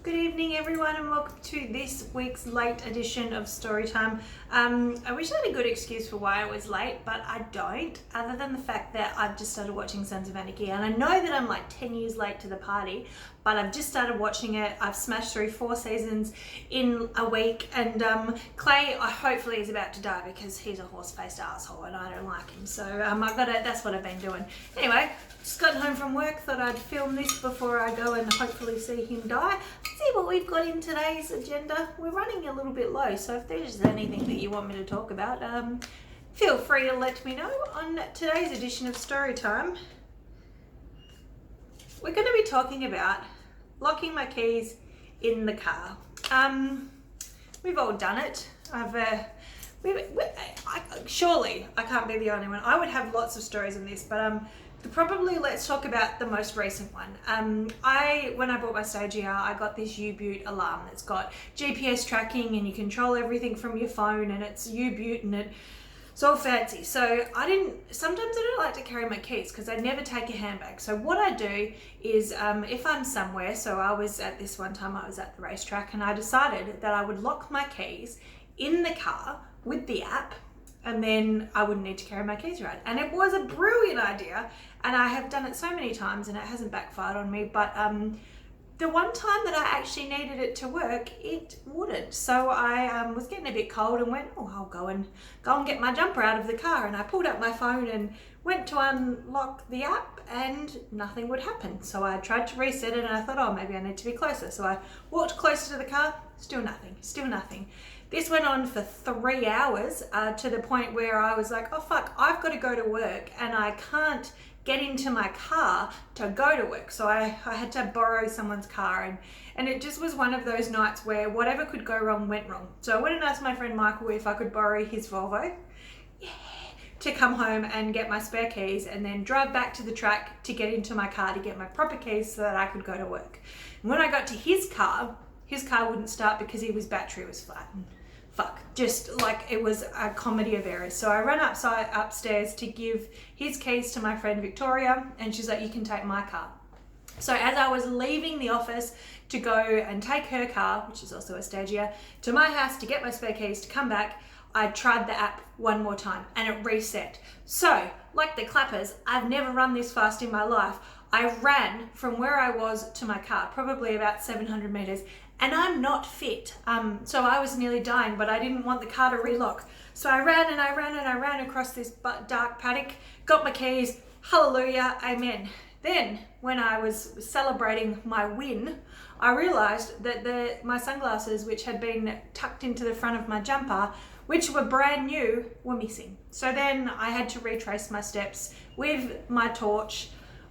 Good evening everyone and welcome to this week's late edition of Storytime. I wish I had a good excuse for why I was late, but I don't, other than the fact that I've just started watching Sons of Anarchy, and I know that I'm like 10 years late to the party, but I've just started watching it. I've smashed through 4 seasons in a week, and Clay hopefully is about to die because he's a horse-faced asshole and I don't like him, so that's what I've been doing. Anyway, just got home from work, thought I'd film this before I go and hopefully see him die. Let's see what we've got in today's agenda. We're running a little bit low, so if there's anything that you want me to talk about, feel free to let me know. On today's edition of Storytime, we're going to be talking about locking my keys in the car. We've all done it. Surely I can't be the only one. I would have lots of stories on this, but probably let's talk about the most recent one. When I bought my Stagea, I got this U-Boot alarm that's got GPS tracking and you control everything from your phone, and it's U-Boot and it's all fancy. So sometimes I don't like to carry my keys because I never take a handbag. So what I do is if I'm somewhere, so I was at this one time, I was at the racetrack, and I decided that I would lock my keys in the car with the app, and then I wouldn't need to carry my keys around. And it was a brilliant idea, and I have done it so many times and it hasn't backfired on me, but the one time that I actually needed it to work, it wouldn't. So I was getting a bit cold and went, I'll go and get my jumper out of the car, and I pulled up my phone and went to unlock the app and nothing would happen. So I tried to reset it and I thought, maybe I need to be closer. So I walked closer to the car, still nothing. This went on for 3 hours to the point where I was like, oh fuck, I've got to go to work and I can't get into my car to go to work. So I had to borrow someone's car, and it just was one of those nights where whatever could go wrong went wrong. So I went and asked my friend Michael if I could borrow his Volvo to come home and get my spare keys and then drive back to the track to get into my car to get my proper keys so that I could go to work. And when I got to his car wouldn't start because his battery was flat. Fuck, just like it was a comedy of errors. So I ran upstairs to give his keys to my friend Victoria, and she's like, you can take my car. So as I was leaving the office to go and take her car, which is also a Stagea, to my house to get my spare keys to come back, I tried the app one more time and it reset. So like the clappers, I've never run this fast in my life. I ran from where I was to my car, probably about 700 meters, and I'm not fit. So I was nearly dying, but I didn't want the car to relock. So I ran across this dark paddock, got my keys, hallelujah, amen. Then when I was celebrating my win, I realized that my sunglasses, which had been tucked into the front of my jumper, which were brand new, were missing. So then I had to retrace my steps with my torch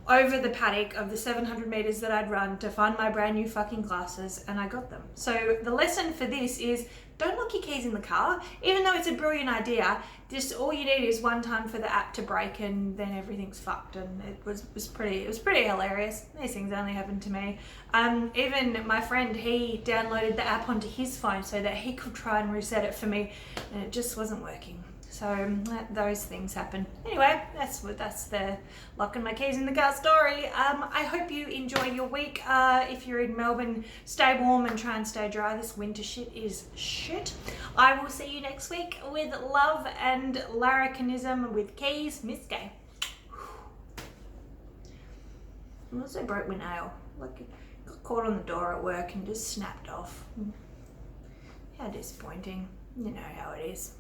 over the paddock of the 700 meters that I'd run to find my brand new fucking glasses, and I got them. So the lesson for this is don't lock your keys in the car. Even though it's a brilliant idea, just all you need is one time for the app to break and then everything's fucked. And it was pretty hilarious. These things only happen to me. Even my friend, he downloaded the app onto his phone so that he could try and reset it for me, and it just wasn't working. So those things happen. Anyway, that's the locking my keys in the car story. I hope you enjoy your week. If you're in Melbourne, stay warm and try and stay dry. This winter shit is shit. I will see you next week with love and larrikinism with Keys, Miss Gay. I also broke my nail. Like, got caught on the door at work and just snapped off. How disappointing. You know how it is.